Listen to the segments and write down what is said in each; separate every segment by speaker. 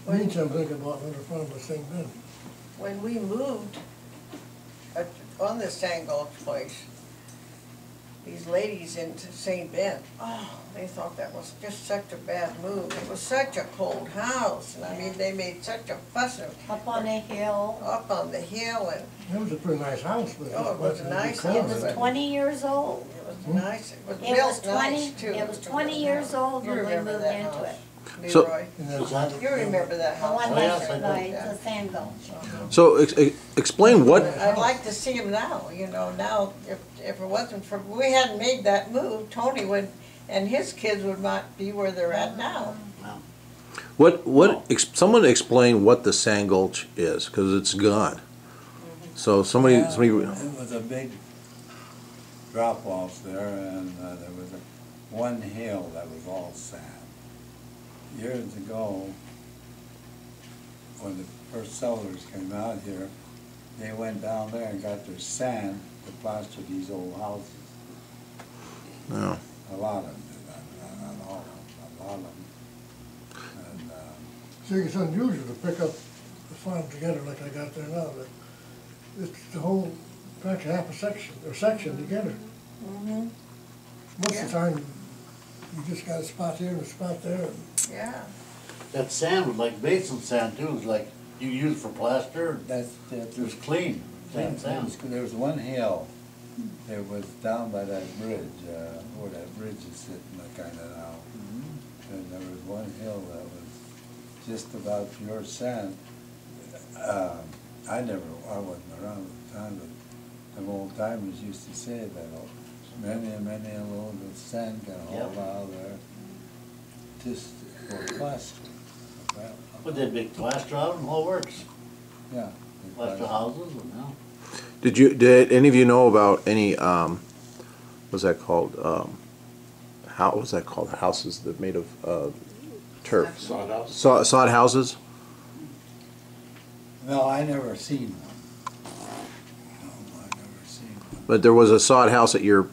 Speaker 1: Meantime, think about another farm with St. Ben.
Speaker 2: When we moved on the Sand Gulch place, these ladies into St. Ben, oh, they thought that was just such a bad move. It was such a cold house, and I mean, they made such a fuss of
Speaker 3: Up on the hill.
Speaker 2: up on the hill, and
Speaker 1: It was a pretty nice house, but
Speaker 2: Oh, it was a nice
Speaker 3: It
Speaker 2: house.
Speaker 3: was 20 years old.
Speaker 2: it was nice. It was
Speaker 3: It was
Speaker 2: built
Speaker 3: 20,
Speaker 2: nice too.
Speaker 3: it was 20 years old
Speaker 2: You
Speaker 3: when we
Speaker 2: remember
Speaker 3: moved
Speaker 2: that
Speaker 3: into
Speaker 2: house,
Speaker 3: it.
Speaker 4: So-
Speaker 2: Leroy.
Speaker 1: And then-
Speaker 5: Was that-
Speaker 2: You remember that
Speaker 3: The
Speaker 2: house.
Speaker 3: one
Speaker 5: Oh, yes, I
Speaker 3: next
Speaker 5: do.
Speaker 3: to the Sand Gulch.
Speaker 4: So explain what.
Speaker 2: I'd like to see him now, you know, now, if it wasn't for, we hadn't made that move, Tony would, and his kids would not be where they're at now.
Speaker 4: Someone explain what the Sand Gulch is, because it's gone. So somebody,
Speaker 6: It was a big drop off there, and there was one hill that was all sand. Years ago, when the first settlers came out here, they went down there and got their sand to plaster these old houses.
Speaker 4: no.
Speaker 6: A lot of them did that, not all of them, a lot of them. And,
Speaker 1: See, it's unusual to pick up the farm together like I got there now, but it's the whole, practically half a section, or section together.
Speaker 2: Mm-hmm.
Speaker 1: Most of the time, you just got a spot here and a spot there, and
Speaker 2: Yeah.
Speaker 5: That sand was like basin sand too, it was like you use for plaster,
Speaker 6: that's,
Speaker 5: it was clean, clean sand.
Speaker 6: there was one hill that was down by that bridge, where that bridge is sitting kind of now. And there was one hill that was just about pure sand. I wasn't around at the time, but the old timers used to say that many a load of sand got hauled out of there just for plaster.
Speaker 5: But they big plaster out and all works,
Speaker 6: Yeah.
Speaker 5: plaster houses and now.
Speaker 4: Did any of you know about any, what's that called? How was that called? Houses that made of turf?
Speaker 5: Sod house.
Speaker 4: Sod houses?
Speaker 6: No, I never seen one. No, I never seen one.
Speaker 4: But there was a sod house at your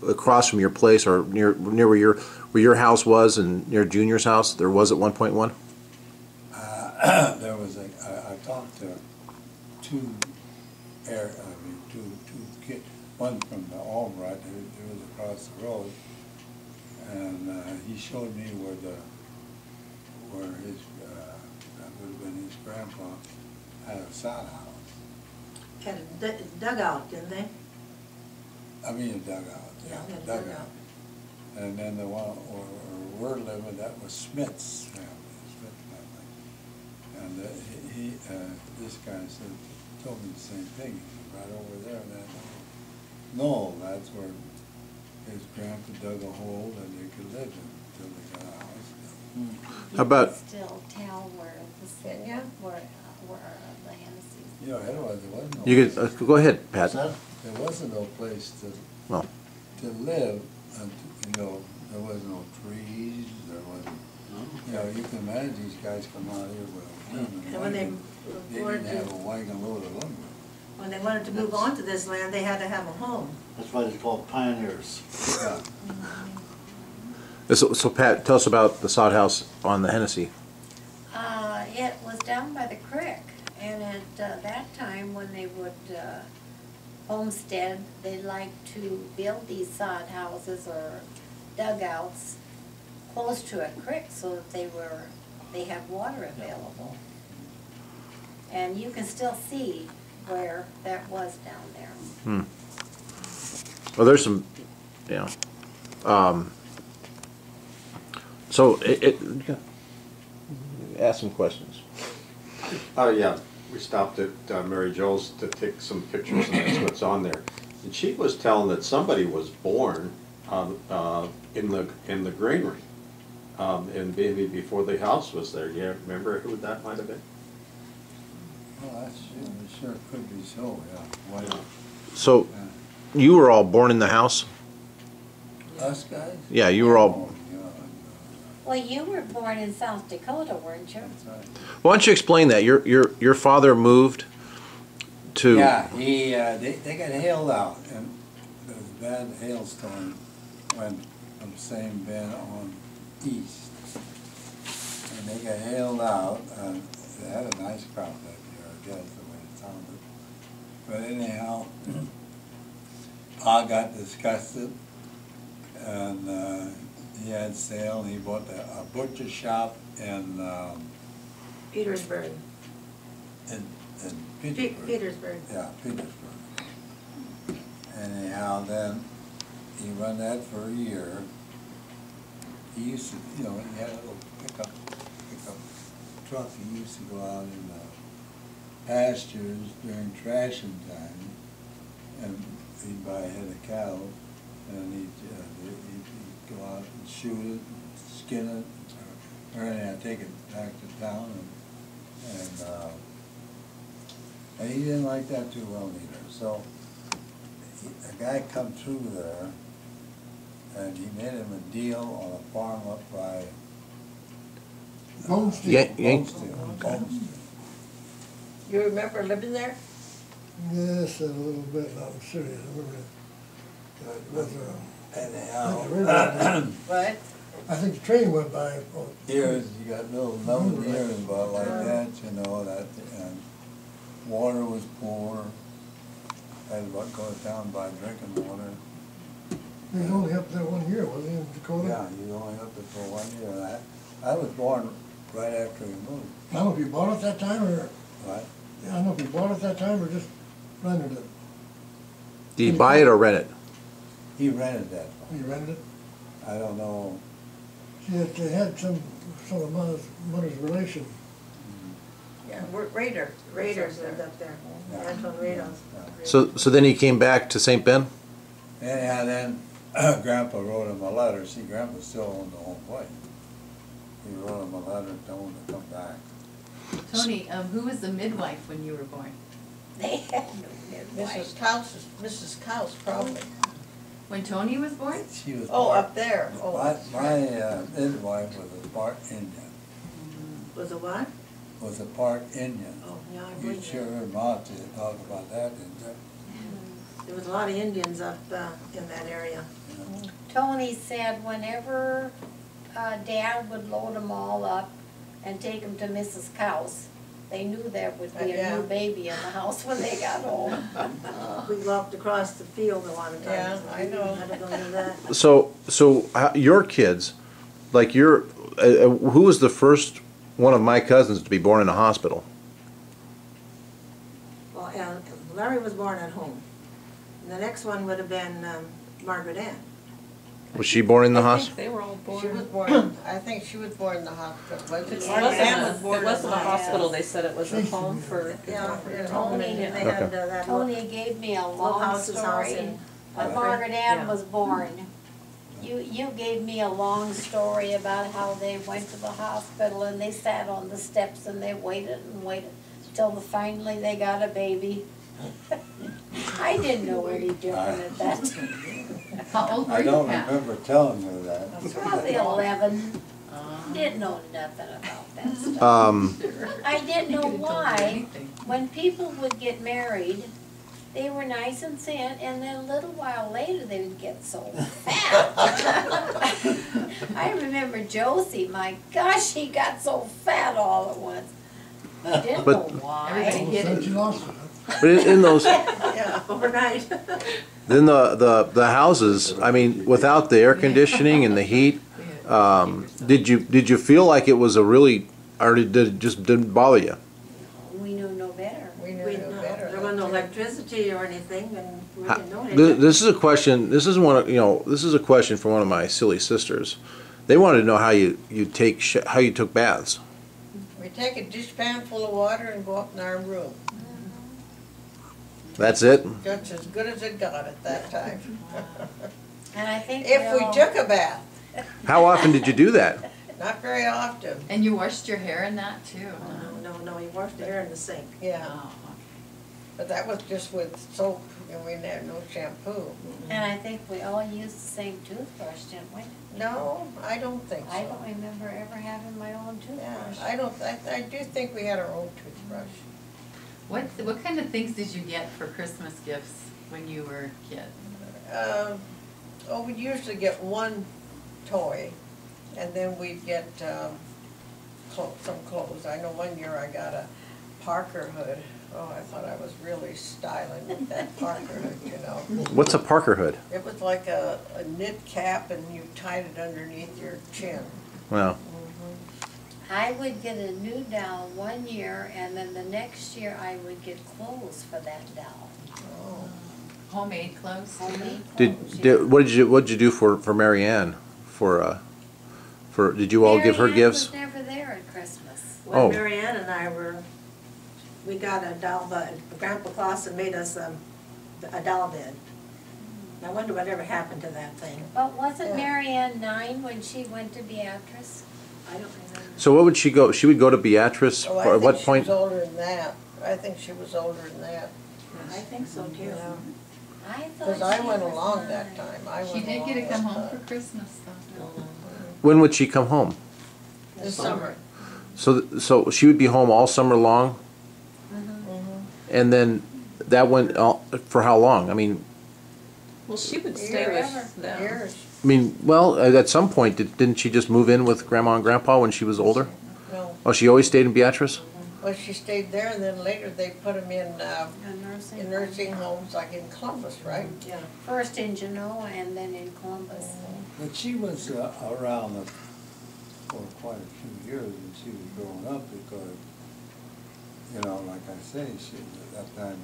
Speaker 4: across from your place, or near where your house was and near Junior's house. There was at 1.1.
Speaker 6: There was I talked to two kids, one from the Albright who was across the road, and he showed me where his that would have been his grandpa had a sod house.
Speaker 7: Had a dugout, didn't they?
Speaker 6: I mean a dugout,
Speaker 7: Yeah, they had a
Speaker 6: dugout.
Speaker 7: dugout.
Speaker 6: And then the one where we're living, that was Smith's family, Smith family. And this guy told me the same thing. He said, right over there, that knoll, that's where his grandpa dug a hole and they could live in until they got a house built.
Speaker 4: How about-
Speaker 3: You can still tell where
Speaker 2: Can ya?
Speaker 3: where the Hennessy's.
Speaker 6: You know, otherwise there wasn't no.
Speaker 4: You could go ahead, Pat.
Speaker 6: There wasn't no place
Speaker 4: Well.
Speaker 6: to live, and, you know, there was no trees, there wasn't, you know, you can imagine these guys come out here with a team
Speaker 7: And when they
Speaker 6: they
Speaker 7: wanted
Speaker 6: didn't have
Speaker 7: to,
Speaker 6: a wagon load of lumber.
Speaker 7: when they wanted to move onto this land, they had to have a home.
Speaker 5: That's why it's called pioneers.
Speaker 6: Yeah.
Speaker 4: So Pat, tell us about the sod house on the Hennessy.
Speaker 3: It was down by the creek, and at that time when they would homestead, they liked to build these sod houses or dugouts close to a creek so that they had water available. And you can still see where that was down there.
Speaker 4: Well, there's some, you know. So ask some questions.
Speaker 8: Oh, yeah, we stopped at Mary Jo's to take some pictures, and that's what's on there. And she was telling that somebody was born in the granary, and maybe before the house was there. Do you remember who that might have been?
Speaker 6: Well, that's sure could be so, yeah. Why not?
Speaker 4: So you were all born in the house?
Speaker 6: Us guys?
Speaker 4: Yeah, you were all.
Speaker 6: Oh, yeah,
Speaker 3: Well, you were born in South Dakota, weren't you?
Speaker 6: that's right.
Speaker 4: Why don't you explain that? Your father moved to.
Speaker 6: Yeah, they got hailed out, and there was a bad hailstorm went from St. Ben on east. and they got hailed out, and they had a nice crop that year, I guess, the way it sounded. But anyhow, I got disgusted, and he had Ceil, and he bought a butcher shop in
Speaker 7: Petersburg.
Speaker 6: Petersburg.
Speaker 7: Petersburg.
Speaker 6: Yeah, Petersburg. Anyhow, then, he run that for a year. He used to, you know, he had a little pickup truck. He used to go out in the pastures during thrashing time, and he'd buy a head of cattle, and he'd go out and shoot it, skin it, or anything, take it back to town, and he didn't like that too well either. So a guy come through there, and he made him a deal on a farm up by
Speaker 1: Bone Steel.
Speaker 6: Bonesteel.
Speaker 2: You remember living there?
Speaker 1: Yes, a little bit, not serious, I remember it. Was,
Speaker 6: Anyhow,
Speaker 2: Right.
Speaker 1: I think the train went by.
Speaker 6: years, you got little number years about like that, you know, that, and water was poor. Had about go down by drinking water.
Speaker 1: He was only up there 1 year, wasn't he, in Dakota?
Speaker 6: Yeah, you only up there for 1 year. And I was born right after he moved,
Speaker 1: I don't know if you bought it that time, or,
Speaker 6: right?
Speaker 1: yeah, I don't know if you bought it that time, or just rented it.
Speaker 4: Do you buy it or rent it?
Speaker 6: He rented that
Speaker 1: You
Speaker 6: farm.
Speaker 1: rented it?
Speaker 6: I don't know.
Speaker 1: See, they had some of mother's relation.
Speaker 2: Yeah, Raiders.
Speaker 7: Raiders lived up there. Antoine Raiders.
Speaker 6: Yeah.
Speaker 4: So then he came back to St. Ben?
Speaker 6: Anyhow, then Grandpa wrote him a letter. See, Grandpa still owned the whole place. He wrote him a letter telling him to come back.
Speaker 9: Tony, who was the midwife when you were born?
Speaker 3: They had no midwife.
Speaker 2: Mrs. Couse, probably.
Speaker 9: When Tony was born?
Speaker 6: She was
Speaker 2: Oh,
Speaker 6: part,
Speaker 2: up there. Oh,
Speaker 6: my
Speaker 2: that's right.
Speaker 6: midwife was a part Indian.
Speaker 7: Was it what?
Speaker 6: Was a part Indian.
Speaker 7: Oh, yeah, I
Speaker 6: You
Speaker 7: believe
Speaker 6: sure
Speaker 7: it.
Speaker 6: heard Monty talk about that, didn't you?
Speaker 7: There was a lot of Indians up in that area.
Speaker 6: Yeah.
Speaker 3: Tony said whenever Dad would load them all up and take them to Mrs. Couse, they knew there would be a
Speaker 2: Yeah.
Speaker 3: new baby in the house when they got home.
Speaker 7: We walked across the field a lot of times.
Speaker 2: Yeah, I know.
Speaker 7: I don't know that.
Speaker 4: So your kids, like who was the first one of my cousins to be born in a hospital?
Speaker 7: Well, Larry was born at home. And the next one would have been Margaret Ann.
Speaker 4: Was she born in the
Speaker 10: I
Speaker 4: hospital?
Speaker 10: think they were all born.
Speaker 2: She was born, I think she was born in the hospital, wasn't
Speaker 10: It
Speaker 2: it?
Speaker 3: Yeah.
Speaker 10: wasn't,
Speaker 2: Ann was
Speaker 10: a,
Speaker 2: born
Speaker 10: it
Speaker 2: in
Speaker 10: wasn't a
Speaker 2: the
Speaker 10: hospital, they said it was a home for.
Speaker 7: Yeah,
Speaker 2: Yeah.
Speaker 7: Tony, and they had that little,
Speaker 3: Tony gave me a
Speaker 7: little
Speaker 3: long
Speaker 7: house's house
Speaker 3: story.
Speaker 7: in.
Speaker 3: When Margaret Ann
Speaker 10: Yeah.
Speaker 3: was born, you gave me a long story about how they went to the hospital and they sat on the steps and they waited and waited till finally they got a baby. I didn't know any different at that time.
Speaker 9: How old were
Speaker 6: I
Speaker 9: you,
Speaker 6: don't
Speaker 9: Pat?
Speaker 6: remember telling her that.
Speaker 3: Probably 11.
Speaker 9: Uh,
Speaker 3: Didn't know nothing about that stuff. I didn't know
Speaker 9: You could've told me
Speaker 3: why,
Speaker 9: anything.
Speaker 3: when people would get married, they were nice and thin, and then a little while later, they would get so fat. I remember Josie, my gosh, she got so fat all at once. Didn't know
Speaker 4: But-
Speaker 3: why.
Speaker 9: Everybody hid
Speaker 1: Said
Speaker 9: it.
Speaker 1: she lost it.
Speaker 4: But in those,
Speaker 2: Yeah.
Speaker 7: Overnight.
Speaker 4: then the houses, I mean, without the air conditioning and the heat, did you feel like it was a really, or did it just didn't bother you?
Speaker 3: We knew no better.
Speaker 2: We knew
Speaker 7: We,
Speaker 2: no
Speaker 7: no,
Speaker 2: better.
Speaker 7: there was no electricity or anything, and we
Speaker 4: How-
Speaker 7: didn't know anything.
Speaker 4: This is a question. This is one. This is a question from one of my silly sisters. They wanted to know how you how you took baths.
Speaker 2: We take a dishpan full of water and go up in our room.
Speaker 4: That's it.
Speaker 2: Just as good as it got at that time.
Speaker 3: And I think
Speaker 2: If we
Speaker 3: all-
Speaker 2: took a bath,
Speaker 4: How often did you do that?
Speaker 2: not very often,
Speaker 9: And you washed your hair in that too?
Speaker 7: No, you washed the hair in the sink.
Speaker 2: yeah.
Speaker 9: Oh,
Speaker 2: But that was just with soap, and we had no shampoo.
Speaker 3: And I think we all used the same toothbrush, didn't we?
Speaker 2: No, I don't think so.
Speaker 3: I don't remember ever having my own
Speaker 2: Yeah,
Speaker 3: toothbrush.
Speaker 2: I do think we had our own toothbrush.
Speaker 9: What kind of things did you get for Christmas gifts when you were a kid?
Speaker 2: We'd usually get one toy, and then we'd get, some clothes. I know one year I got a Parker hood. Oh, I thought I was really styling with that Parker hood, you know.
Speaker 4: What's a Parker hood?
Speaker 2: It was like a knit cap and you tied it underneath your chin.
Speaker 4: Well,
Speaker 3: I would get a new doll one year, and then the next year I would get clothes for that doll.
Speaker 2: Oh.
Speaker 9: Homemade clothes?
Speaker 3: Homemade
Speaker 4: did,
Speaker 3: clothes, yeah.
Speaker 4: did what did you do for Mary Ann? For did you all give her
Speaker 3: Mary Ann
Speaker 4: gifts?
Speaker 3: was never there at Christmas.
Speaker 4: Oh.
Speaker 7: When Mary Ann and I we got a doll, Grandpa Clausen made us a doll bed. I wonder whatever happened to that thing.
Speaker 3: But wasn't
Speaker 2: Yeah.
Speaker 3: Mary Ann 9 when she went to Beatrice?
Speaker 7: I don't remember.
Speaker 4: So what would she go? She would go to Beatrice.
Speaker 2: Oh,
Speaker 4: At
Speaker 2: I
Speaker 4: what
Speaker 2: think she
Speaker 4: point?
Speaker 2: was older than that. I think she was older than that.
Speaker 7: I think so too.
Speaker 2: Yeah.
Speaker 3: I thought
Speaker 2: Because I
Speaker 3: she
Speaker 2: went
Speaker 3: was
Speaker 2: along
Speaker 3: 9.
Speaker 2: that time. I
Speaker 9: She
Speaker 2: went
Speaker 9: did get to
Speaker 2: along
Speaker 9: come
Speaker 2: that
Speaker 9: home for
Speaker 2: time.
Speaker 9: Christmas though.
Speaker 4: When would she come home?
Speaker 2: This summer.
Speaker 4: So she would be home all summer long, and then that went for how long? I mean,
Speaker 10: Well, she would stay
Speaker 2: Years.
Speaker 10: with them.
Speaker 2: Years.
Speaker 4: well, at some point, didn't she just move in with Grandma and Grandpa when she was older?
Speaker 2: No.
Speaker 4: Oh, she always stayed in Beatrice?
Speaker 2: Well, she stayed there and then later they put them in
Speaker 3: A
Speaker 2: nursing homes like in Columbus, right?
Speaker 7: Yeah.
Speaker 3: First in Genoa and then in Columbus.
Speaker 6: But she was around for quite a few years when she was growing up because, you know, like I say, she, at that time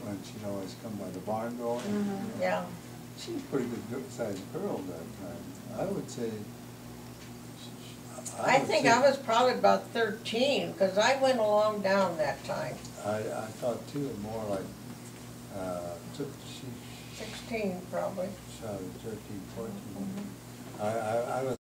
Speaker 6: when she'd always come by the barn door,
Speaker 2: Yeah.
Speaker 6: she was a pretty good sized girl at that time. I would say.
Speaker 2: I think I was probably about 13 because I went along down that time.
Speaker 6: I thought too, more like, she
Speaker 2: 16 probably.
Speaker 6: shot at 13, 14. I was